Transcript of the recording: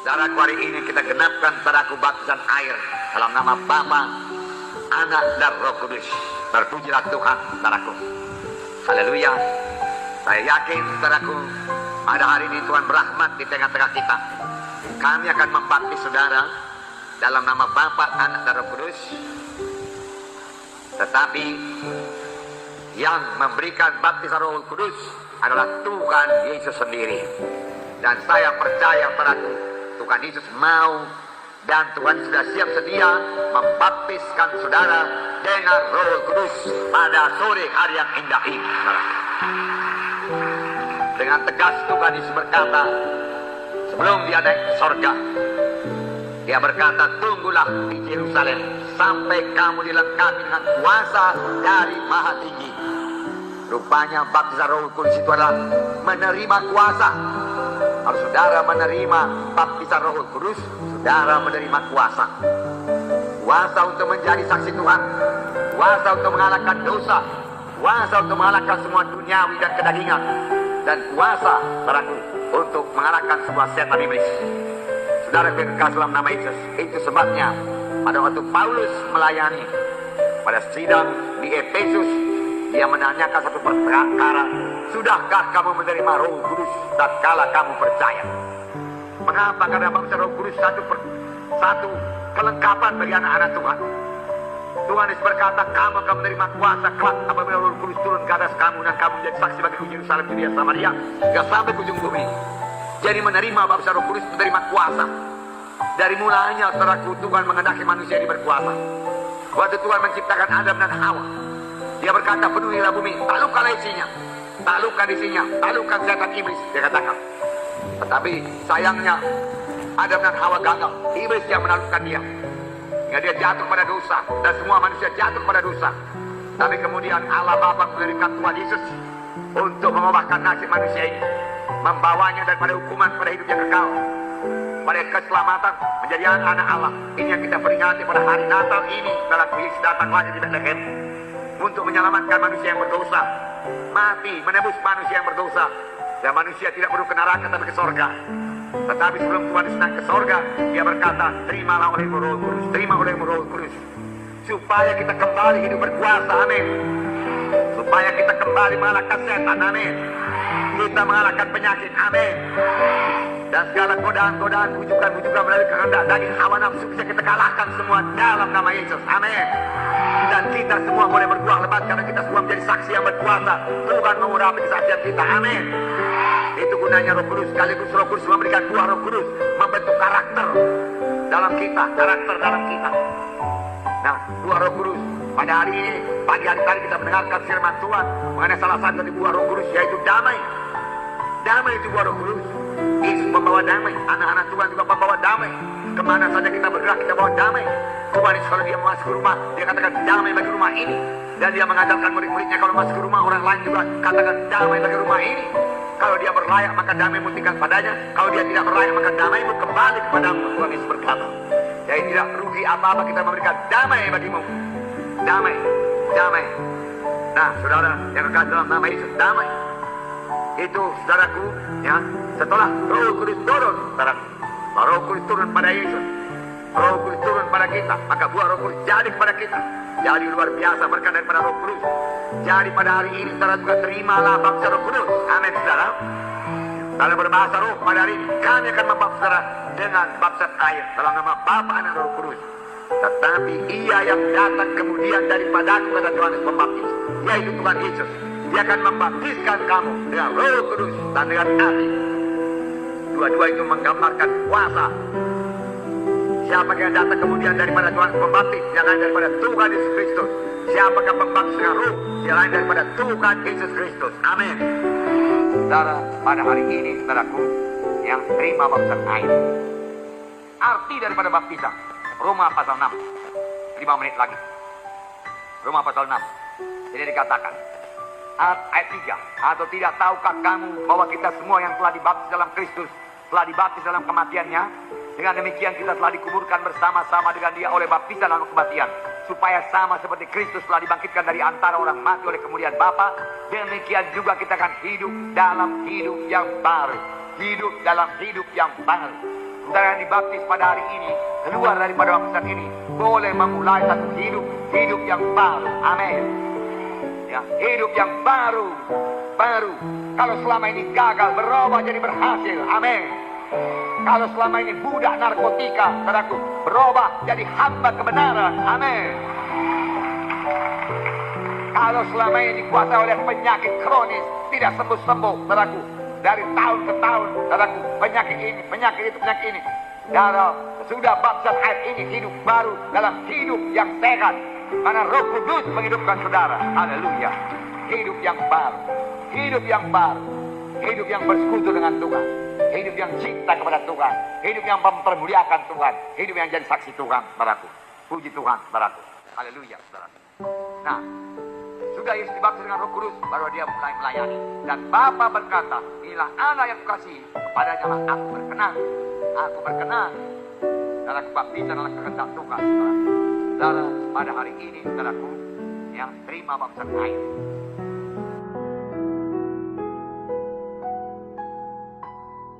Saudaraku, hari ini kita genapkan saudaraku baptisan air dalam nama Bapa, Anak dan Roh Kudus. Terpujilah Tuhan, saudaraku. Haleluya. Saya yakin, saudaraku, pada hari ini Tuhan berahmat di tengah-tengah kita. Kami akan membaptis saudara dalam nama Bapa, Anak dan Roh Kudus. Tetapi yang memberikan baptisan Roh Kudus adalah Tuhan Yesus sendiri. Dan saya percaya, saudaraku, Tuhan Yesus mau dan Tuhan sudah siap sedia membaptiskan saudara dengan Roh Kudus pada sore hari yang indah ini. Dengan tegas Tuhan Yesus berkata, sebelum dia naik ke sorga, dia berkata, tunggulah di Yerusalem sampai kamu dilengkapi dengan kuasa dari Maha Tinggi. Rupanya baptisan Roh Kudus itu adalah menerima kuasa. Kalau saudara menerima baptisan Roh Kudus, saudara menerima kuasa. Kuasa untuk menjadi saksi Tuhan, kuasa untuk mengalahkan dosa, kuasa untuk mengalahkan semua duniawi dan kedagingan, dan kuasa, saudaraku, untuk mengalahkan semua setan iblis. Saudara kekasih dalam nama Yesus, itu sebabnya pada waktu Paulus melayani pada sidang di Efesus, dia menanyakan satu perkara, sudahkah kamu menerima Roh Kudus tatkala kamu percaya? Mengapa? Karena baptisan Roh Kudus satu kelengkapan bagi anak-anak Tuhan. Tuhan Yesus berkata, kamu akan menerima kuasa kelak apabila Roh Kudus turun ke atas kamu, dan kamu menjadi saksi bagi Yerusalem, Yudea, Samaria, hingga sampai ke ujung bumi. Jadi menerima baptisan Roh Kudus, menerima kuasa. Dari mulanya, saudaraku, Tuhan mengendaki manusia ini berkuasa. Waktu Tuhan menciptakan Adam dan Hawa, dia berkata, penuhilah bumi, taklukkanlah isinya, taklukkan isinya, taklukkan setan iblis, dia katakan. Tetapi sayangnya Adam dan Hawa gagal, iblis yang menaklukkan dia, hingga dia jatuh pada dosa, dan semua manusia jatuh pada dosa. Tapi kemudian Allah Bapa mengirimkan Tuhan Yesus untuk mengubahkan nasib manusia ini, membawanya daripada hukuman pada hidup yang kekal, pada keselamatan menjadi anak Allah. Ini yang kita peringati pada hari Natal ini. Setelah Yesus datang lagi di Bethlehem untuk menyelamatkan manusia yang berdosa, mati menebus manusia yang berdosa, dan manusia tidak perlu ke neraka tapi ke sorga. Tetapi sebelum Tuhan Yesus naik ke sorga, dia berkata, terimalah olehmu Roh Kudus, terima olehmu Roh Kudus, supaya kita kembali hidup berkuasa, amin. Supaya kita kembali mengalahkan setan, amin. Kita mengalahkan penyakit, amin. Dan segala godaan-godaan, bujukan-bujukan melalui kehendak daging hawa nafsu bisa kita kalahkan semua dalam nama Yesus, amin. Dan kita semua boleh berbuah lebat karena kita semua menjadi saksi yang berkuasa. Tuhan mengurapi kesaksian kita, amin. Itu gunanya Roh Kudus. Sekaligus Roh Kudus memberikan buah Roh Kudus, membentuk karakter dalam kita, karakter dalam kita. Nah, buah Roh Kudus pada hari ini, pagi hari tadi kita mendengarkan firman Tuhan mengenai salah satu dari buah Roh Kudus, yaitu damai. Damai itu buah Roh Kudus. Yesus membawa damai, anak-anak Tuhan juga membawa damai. Kemana saja kita bergerak, kita bawa damai. Tuhan Yesus kalau dia masuk ke rumah, dia katakan damai bagi rumah ini. Dan dia mengajarkan murid-muridnya kalau masuk ke rumah orang lain juga katakan damai bagi rumah ini. Kalau dia berlayak maka damaimu tinggal padanya. Kalau dia tidak berlayak maka damaimu kembali kepadamu. Tuhan Yesus berkata. Jadi tidak rugi apa-apa kita memberikan damai bagimu. Damai, damai. Nah, saudara yang kekasih dalam nama Yesus, damai. Itu saudaraku, ya, setelah Roh Kudus turun, saudaraku, Roh Kudus turun pada Yesus, Roh Kudus turun pada kita, maka buah Roh Kudus jadi kepada kita. Jadi luar biasa berkat daripada Roh Kudus. Jadi pada hari ini saudara juga terimalah baptisan Roh Kudus, amin saudara. Dalam berbahasa roh pada hari ini kami akan membaptis saudara dengan baptisan air dalam nama Bapa, Anak, Roh Kudus. Tetapi ia yang datang kemudian daripadaku, kata Yohanes Pembaptis, yaitu Tuhan Yesus. Dia akan membaptiskan kamu dengan Roh Kudus dan dengan api. Dua-dua itu menggambarkan kuasa. Siapa yang datang kemudian daripada Tuhan Pembaptis, yang lain daripada Tuhan Yesus Kristus. Siapakah pembaptis dengan roh, yang lain daripada Tuhan Yesus Kristus, amin. Saudara, pada hari ini saudaraku yang terima baptisan air, arti daripada baptisan Roma pasal 6, 5 menit lagi. Roma pasal 6, jadi dikatakan ayat 3, atau tidak tahukah kamu bahwa kita semua yang telah dibaptis dalam Kristus telah dibaptis dalam kematiannya, dengan demikian kita telah dikuburkan bersama-sama dengan dia oleh baptisan dalam kematian, supaya sama seperti Kristus telah dibangkitkan dari antara orang mati oleh kemuliaan Bapa, demikian juga kita akan hidup dalam hidup yang baru. Hidup dalam hidup yang baru. saudara yang dibaptis pada hari ini, keluar daripada baptisan ini, boleh memulai satu hidup yang baru. Amin. Ya, hidup yang baru. Kalau selama ini gagal, berubah jadi berhasil. Amin. Kalau selama ini budak narkotika, saudaraku, berubah jadi hamba kebenaran. Amin. Kalau selama ini dikuasai oleh penyakit kronis, tidak sembuh-sembuh, saudaraku, dari tahun ke tahun, saudaraku, penyakit ini, penyakit itu, penyakit ini. Saudara, sudah baptisan air ini hidup baru dalam hidup yang sehat. Karena Roh Kudus menghidupkan saudara. Haleluya. Hidup yang baru. Hidup yang baru. Hidup yang bersekutu dengan Tuhan. Hidup yang cinta kepada Tuhan. Hidup yang mempermuliakan Tuhan. Hidup yang jadi saksi Tuhan, saudaraku. Puji Tuhan, saudaraku. Haleluya, saudaraku. Nah, sudah Yesus dibaptis dengan Roh Kudus, baru dia mulai melayani. Dan Bapa berkata, inilah anak yang kukasihi, kepadanya lah aku berkenan. Aku berkenan. Dan aku baptisan adalah kehendak Tuhan, saudara. Saudara, pada hari ini, saudaraku, yang terima baptisan air,